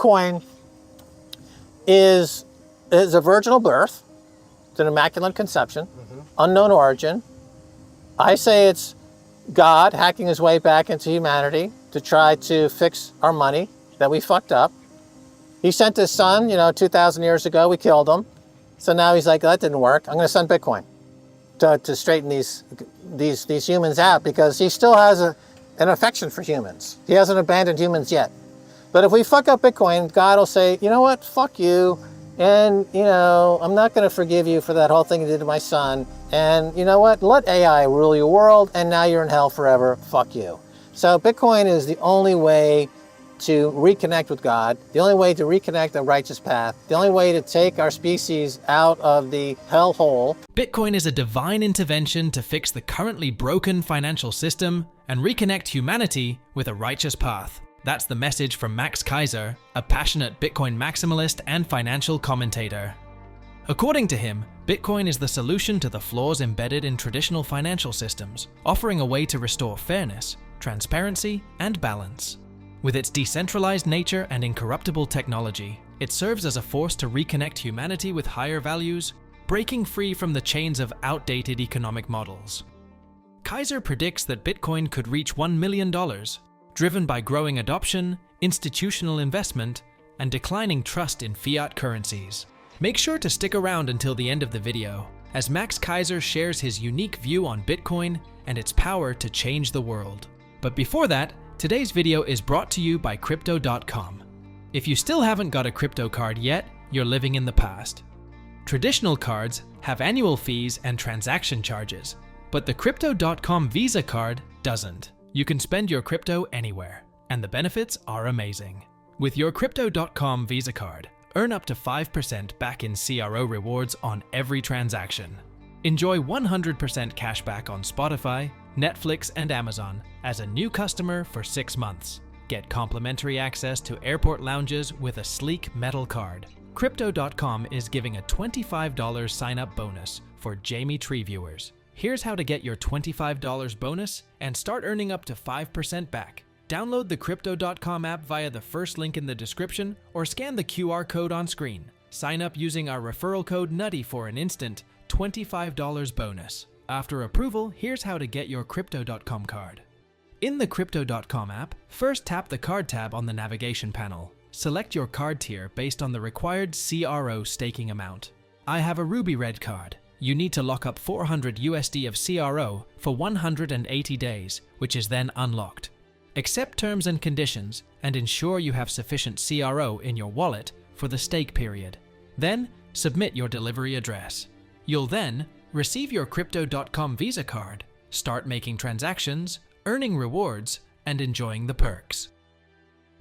Bitcoin is a virginal birth. It's an immaculate conception, unknown origin. I say it's God hacking his way back into humanity to try to fix our money that we fucked up. He sent his son, 2,000 years ago, we killed him. So now he's like, that didn't work. I'm going to send Bitcoin to straighten these humans out, because he still has an affection for humans. He hasn't abandoned humans yet. But if we fuck up Bitcoin, God will say, you know what, fuck you. And, I'm not going to forgive you for that whole thing you did to my son. And you know what, let AI rule your world, and now you're in hell forever. Fuck you. So Bitcoin is the only way to reconnect with God, the only way to reconnect the righteous path, the only way to take our species out of the hellhole. Bitcoin is a divine intervention to fix the currently broken financial system and reconnect humanity with a righteous path. That's the message from Max Keiser, a passionate Bitcoin maximalist and financial commentator. According to him, Bitcoin is the solution to the flaws embedded in traditional financial systems, offering a way to restore fairness, transparency, and balance. With its decentralized nature and incorruptible technology, it serves as a force to reconnect humanity with higher values, breaking free from the chains of outdated economic models. Keiser predicts that Bitcoin could reach $1 million, driven by growing adoption, institutional investment, and declining trust in fiat currencies. Make sure to stick around until the end of the video, as Max Keiser shares his unique view on Bitcoin and its power to change the world. But before that, today's video is brought to you by Crypto.com. If you still haven't got a crypto card yet, you're living in the past. Traditional cards have annual fees and transaction charges, but the Crypto.com Visa card doesn't. You can spend your crypto anywhere, and the benefits are amazing. With your Crypto.com Visa card, earn up to 5% back in CRO rewards on every transaction. Enjoy 100% cashback on Spotify, Netflix, and Amazon as a new customer for 6 months. Get complimentary access to airport lounges with a sleek metal card. Crypto.com is giving a $25 sign-up bonus for Jamie Tree viewers. Here's how to get your $25 bonus and start earning up to 5% back. Download the Crypto.com app via the first link in the description or scan the QR code on screen. Sign up using our referral code nutty for an instant $25 bonus. After approval, here's how to get your Crypto.com card. In the Crypto.com app, first tap the Card tab on the navigation panel. Select your card tier based on the required CRO staking amount. I have a Ruby Red card. You need to lock up 400 USD of CRO for 180 days, which is then unlocked. Accept terms and conditions and ensure you have sufficient CRO in your wallet for the stake period. Then, submit your delivery address. You'll then receive your Crypto.com Visa card, start making transactions, earning rewards, and enjoying the perks.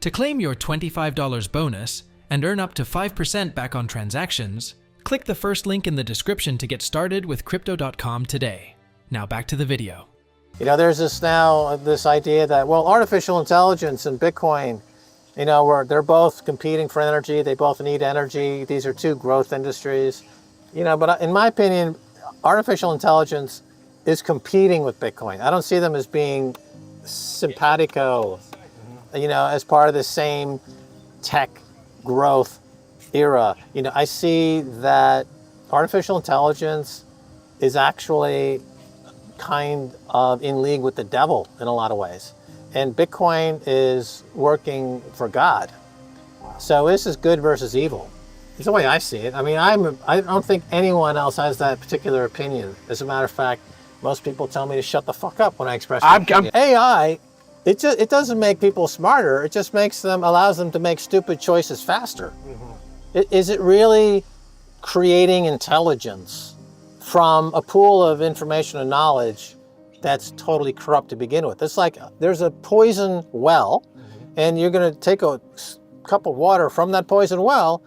To claim your $25 bonus and earn up to 5% back on transactions, click the first link in the description to get started with Crypto.com today. Now back to the video. There's this idea that, artificial intelligence and Bitcoin, they're both competing for energy. They both need energy. These are two growth industries. But in my opinion, artificial intelligence is competing with Bitcoin. I don't see them as being simpatico, as part of the same tech growth era. I see that artificial intelligence is actually kind of in league with the devil in a lot of ways. And Bitcoin is working for God. So this is good versus evil. It's the way I see it. I don't think anyone else has that particular opinion. As a matter of fact, most people tell me to shut the fuck up when I express my opinion. AI, it doesn't make people smarter. It just allows them to make stupid choices faster. Is it really creating intelligence from a pool of information and knowledge that's totally corrupt to begin with? It's like there's a poison well, and you're going to take a cup of water from that poison well,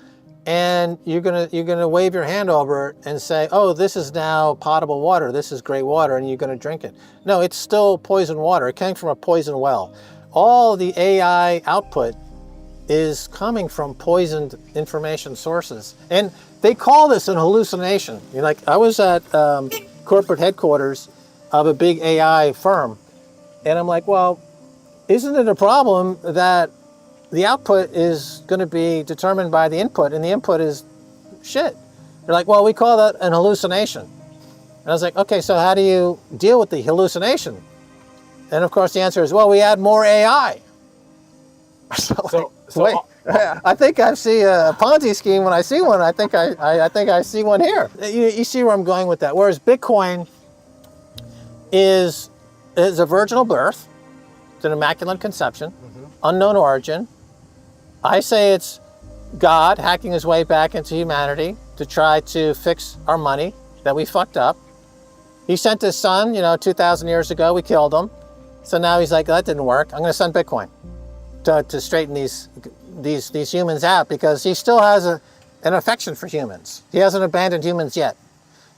and you're gonna wave your hand over it and say, oh, this is now potable water, this is great water, and you're gonna drink it. No, it's still poison water. It came from a poison well. All the AI output is coming from poisoned information sources. And they call this an hallucination. I was at corporate headquarters of a big AI firm, and I'm like, well, isn't it a problem that the output is going to be determined by the input, and the input is shit. They're like, well, we call that an hallucination. And I was like, okay, so how do you deal with the hallucination? And of course the answer is, well, we add more AI. Wait, I think I see a Ponzi scheme when I see one. I think I see one here. You see where I'm going with that. Whereas Bitcoin is a virginal birth, it's an immaculate conception, unknown origin. I say it's God hacking his way back into humanity to try to fix our money that we fucked up. He sent his son, 2,000 years ago, we killed him. So now he's like, that didn't work. I'm going to send Bitcoin to straighten these humans out, because he still has an affection for humans. He hasn't abandoned humans yet.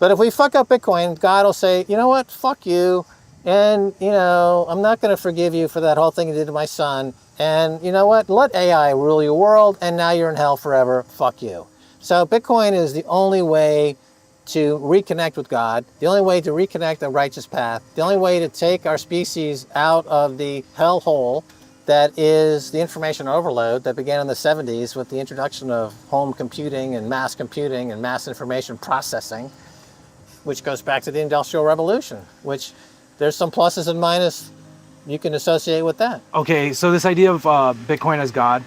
But if we fuck up Bitcoin, God will say, you know what, fuck you. And, I'm not going to forgive you for that whole thing you did to my son. And you know what, let AI rule your world, and now you're in hell forever, fuck you. So Bitcoin is the only way to reconnect with God, the only way to reconnect the righteous path, the only way to take our species out of the hellhole that is the information overload that began in the 70s with the introduction of home computing and mass information processing, which goes back to the Industrial Revolution, which there's some pluses and minuses you can associate with that. Okay, so this idea of Bitcoin as God,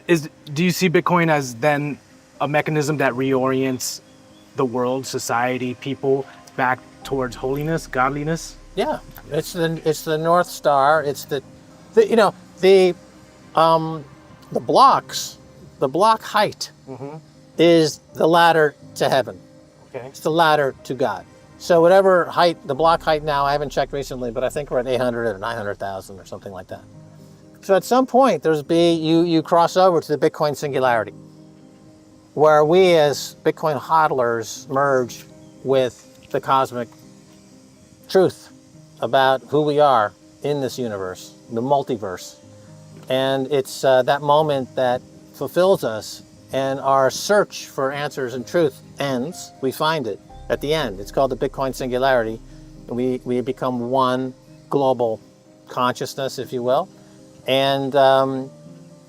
do you see Bitcoin as then a mechanism that reorients the world, society, people back towards holiness, godliness? Yeah, it's the North Star. It's the blocks, the block height is the ladder to heaven. Okay. It's the ladder to God. So whatever height, the block height now, I haven't checked recently, but I think we're at 800 or 900,000 or something like that. So at some point, you cross over to the Bitcoin singularity, where we as Bitcoin hodlers merge with the cosmic truth about who we are in this universe, the multiverse. And it's that moment that fulfills us, and our search for answers and truth ends. We find it at the end. It's called the Bitcoin singularity. And we become one global consciousness, if you will. And the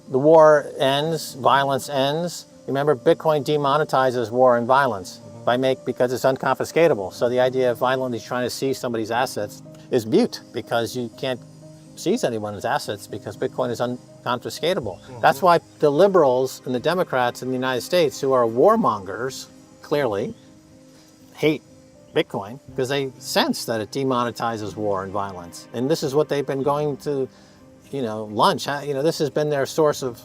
war ends, violence ends. Remember, Bitcoin demonetizes war and violence because it's unconfiscatable. So the idea of violently trying to seize somebody's assets is mute, because you can't seize anyone's assets because Bitcoin is unconfiscatable. That's why the liberals and the Democrats in the United States, who are warmongers, clearly hate Bitcoin, because they sense that it demonetizes war and violence. And this is what they've been going to, lunch. This has been their source of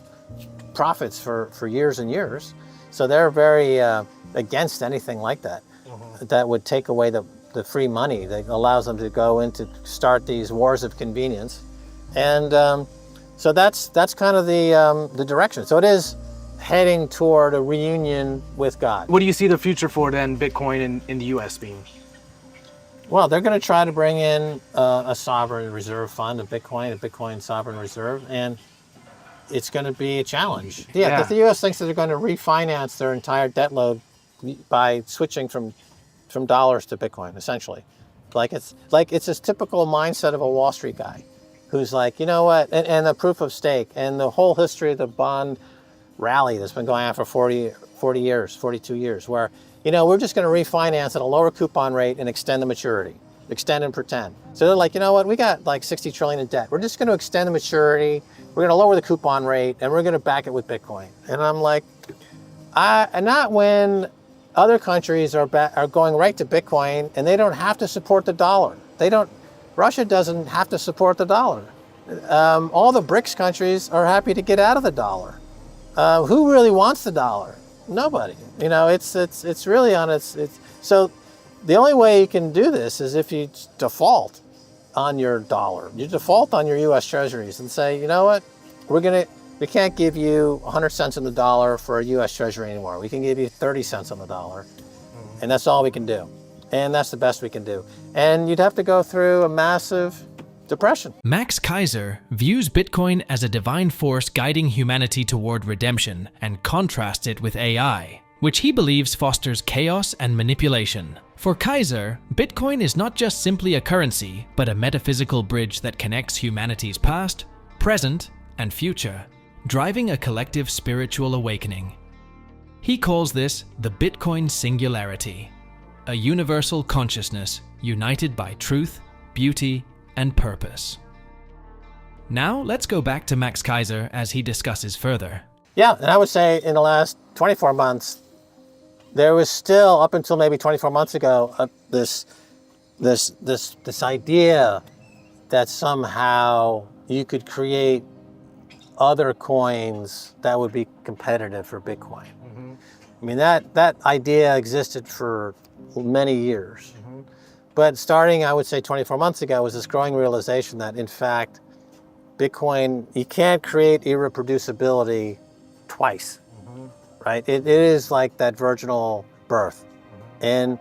profits for years and years. So they're very against anything like that, that would take away the free money that allows them to go into start these wars of convenience. And so that's kind of the direction. So it is heading toward a reunion with God. What do you see the future for then Bitcoin in the US being? Well, they're going to try to bring in a sovereign reserve fund, a Bitcoin sovereign reserve, and it's going to be a challenge. Yeah. The U.S. thinks that they're going to refinance their entire debt load by switching from dollars to Bitcoin, essentially. It's this typical mindset of a Wall Street guy who's like, you know what, and the proof of stake and the whole history of the bond rally that's been going on for 42 years, where, we're just going to refinance at a lower coupon rate and extend the maturity, extend and pretend. So they're like, you know what, we got like 60 trillion in debt. We're just going to extend the maturity. We're going to lower the coupon rate, and we're going to back it with Bitcoin. And I'm like, not when other countries are going right to Bitcoin, and they don't have to support the dollar. Russia doesn't have to support the dollar. All the BRICS countries are happy to get out of the dollar. Who really wants the dollar? Nobody. It's really on its. So the only way you can do this is if you default on your dollar. You default on your U.S. Treasuries and say, you know what, we can't give you 100 cents on the dollar for a U.S. Treasury anymore. We can give you 30 cents on the dollar, and that's all we can do. And that's the best we can do. And you'd have to go through a massive depression. Max Keiser views Bitcoin as a divine force guiding humanity toward redemption, and contrasts it with AI, which he believes fosters chaos and manipulation. For Keiser, Bitcoin is not just simply a currency, but a metaphysical bridge that connects humanity's past, present, and future. driving a collective spiritual awakening. He calls this the Bitcoin singularity, a universal consciousness united by truth, beauty, and purpose. Now let's go back to Max Keiser as he discusses further. Yeah, and I would say in the last 24 months, there was still, up until maybe 24 months ago, this idea that somehow you could create other coins that would be competitive for Bitcoin. I mean, that idea existed for many years. But starting, I would say 24 months ago, was this growing realization that, in fact, Bitcoin, you can't create irreproducibility twice, right? It is like that virginal birth. And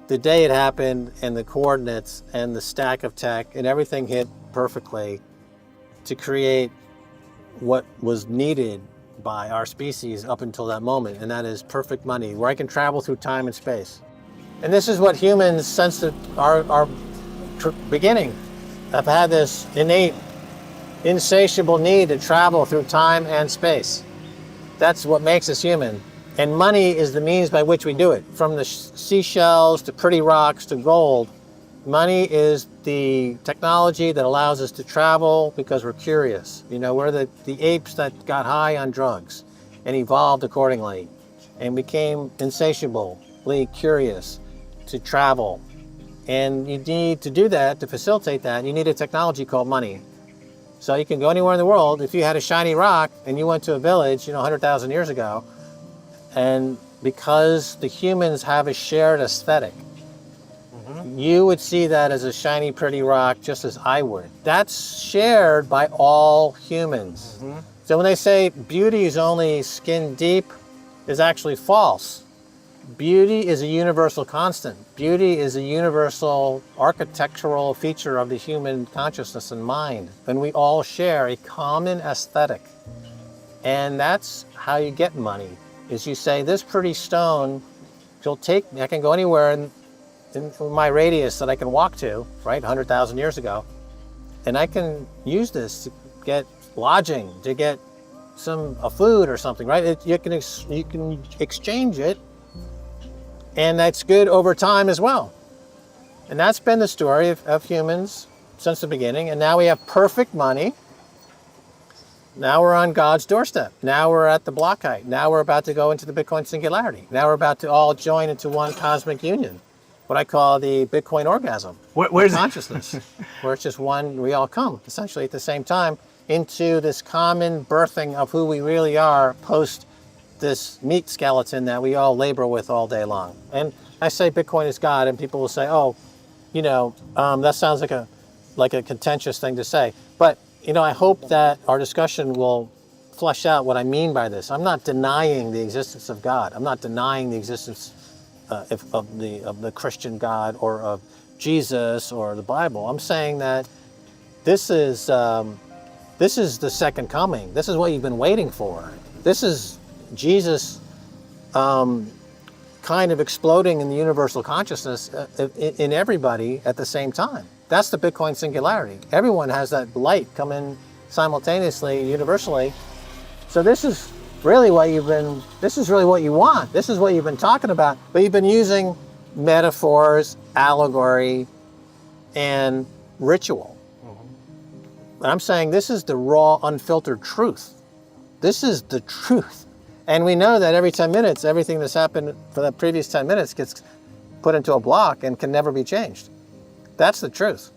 the day it happened, and the coordinates and the stack of tech and everything hit perfectly to create what was needed by our species up until that moment, and that is perfect money, where I can travel through time and space. And this is what humans, since our beginning, have had this innate, insatiable need to travel through time and space. That's what makes us human. And money is the means by which we do it. From the seashells to pretty rocks to gold, money is the technology that allows us to travel because we're curious. You know, we're the apes that got high on drugs and evolved accordingly and became insatiably curious to travel. And you need to do that, to facilitate that, you need a technology called money. So you can go anywhere in the world. If you had a shiny rock and you went to a village, 100,000 years ago, and because the humans have a shared aesthetic, you would see that as a shiny, pretty rock, just as I would. That's shared by all humans. So when they say beauty is only skin deep, is actually false. Beauty is a universal constant. Beauty is a universal architectural feature of the human consciousness and mind. And we all share a common aesthetic. And that's how you get money, is you say, this pretty stone, you'll take me, I can go anywhere in my radius that I can walk to, right, 100,000 years ago, and I can use this to get lodging, to get a food or something, right? You can exchange it, and that's good over time as well. And that's been the story of humans since the beginning, and now we have perfect money. Now we're on God's doorstep. Now we're at the block height. Now we're about to go into the Bitcoin singularity. Now we're about to all join into one cosmic union, what I call the Bitcoin orgasm. Where's consciousness, where it's just one, we all come essentially at the same time into this common birthing of who we really are post this meat skeleton that we all labor with all day long. And I say Bitcoin is God, and people will say, oh, that sounds like a contentious thing to say. But I hope that our discussion will flesh out what I mean by this. I'm not denying the existence of God. I'm not denying the existence of the Christian God or of Jesus or the Bible. I'm saying that this is the second coming. This is what you've been waiting for. This is Jesus kind of exploding in the universal consciousness in everybody at the same time. That's the Bitcoin singularity. Everyone has that light come in simultaneously, universally. So this is really what you want. This is what you've been talking about. But you've been using metaphors, allegory, and ritual. But I'm saying this is the raw, unfiltered truth. This is the truth. And we know that every 10 minutes, everything that's happened for the previous 10 minutes gets put into a block and can never be changed. That's the truth.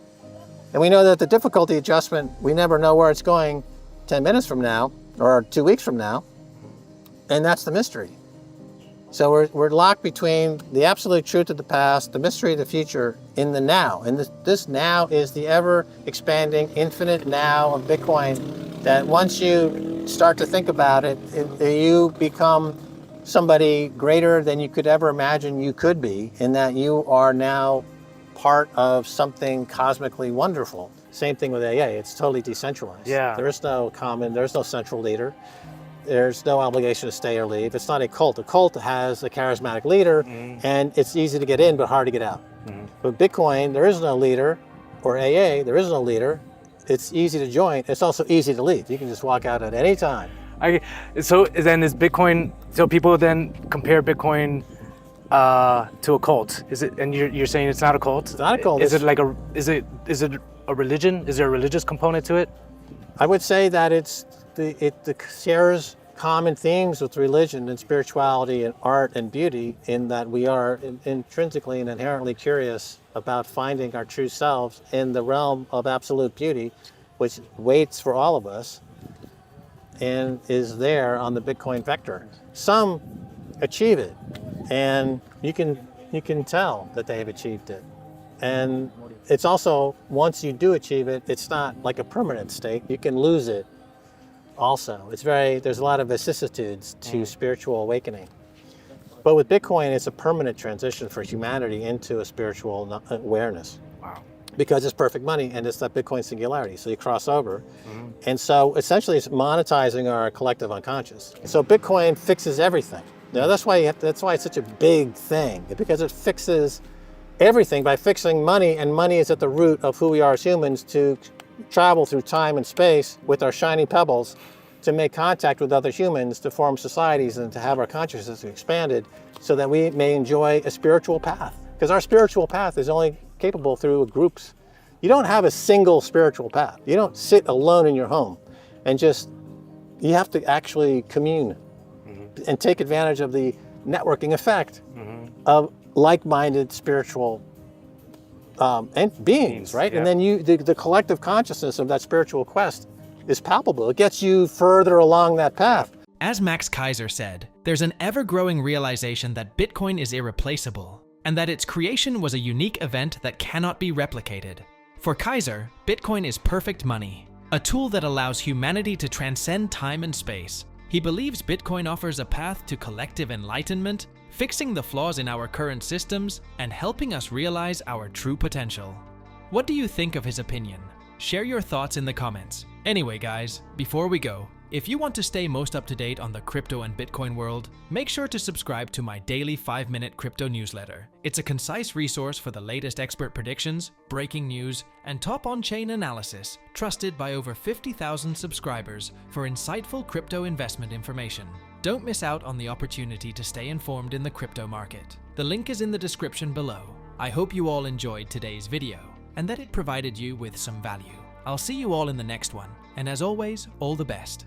And we know that the difficulty adjustment, we never know where it's going 10 minutes from now or 2 weeks from now. And that's the mystery. So we're locked between the absolute truth of the past, the mystery of the future, in the now. And this now is the ever expanding infinite now of Bitcoin, that once you start to think about it, you become somebody greater than you could ever imagine you could be, in that you are now part of something cosmically wonderful. Same thing with AA, it's totally decentralized. Yeah. There's no central leader. There's no obligation to stay or leave. It's not a cult. A cult has a charismatic leader, and it's easy to get in, but hard to get out. But Bitcoin, there is no leader, or AA, there is no leader. It's easy to join. It's also easy to leave. You can just walk out at any time. So then is Bitcoin? So people then compare Bitcoin to a cult. Is it? And you're saying it's not a cult? It's not a cult. Is it like a? Is it a religion? Is there a religious component to it? I would say that it shares common themes with religion and spirituality and art and beauty, in that we are intrinsically and inherently curious about finding our true selves in the realm of absolute beauty, which waits for all of us and is there on the Bitcoin vector. Some achieve it, and you can tell that they have achieved it. And it's also, once you do achieve it, it's not like a permanent state. You can lose it also. There's a lot of vicissitudes to spiritual awakening. But with Bitcoin, it's a permanent transition for humanity into a spiritual awareness. Wow. Because it's perfect money and it's that Bitcoin singularity. So you cross over. And so essentially it's monetizing our collective unconscious. So Bitcoin fixes everything. Now that's why it's such a big thing, because it fixes everything by fixing money, and money is at the root of who we are as humans, to travel through time and space with our shiny pebbles, to make contact with other humans, to form societies, and to have our consciousness expanded so that we may enjoy a spiritual path. Because our spiritual path is only capable through groups. You don't have a single spiritual path. You don't sit alone in your home and you have to actually commune and take advantage of the networking effect of like-minded spiritual and beings, right? Yeah. And then the collective consciousness of that spiritual quest is palpable. It gets you further along that path. As Max Keiser said, there's an ever-growing realization that Bitcoin is irreplaceable, and that its creation was a unique event that cannot be replicated. For Keiser, Bitcoin is perfect money, a tool that allows humanity to transcend time and space. He believes Bitcoin offers a path to collective enlightenment, fixing the flaws in our current systems and helping us realize our true potential. What do you think of his opinion? Share your thoughts in the comments. Anyway guys, before we go, if you want to stay most up to date on the crypto and Bitcoin world, make sure to subscribe to my daily 5-minute crypto newsletter. It's a concise resource for the latest expert predictions, breaking news, and top on-chain analysis, trusted by over 50,000 subscribers for insightful crypto investment information. Don't miss out on the opportunity to stay informed in the crypto market. The link is in the description below. I hope you all enjoyed today's video and that it provided you with some value. I'll see you all in the next one, and as always, all the best.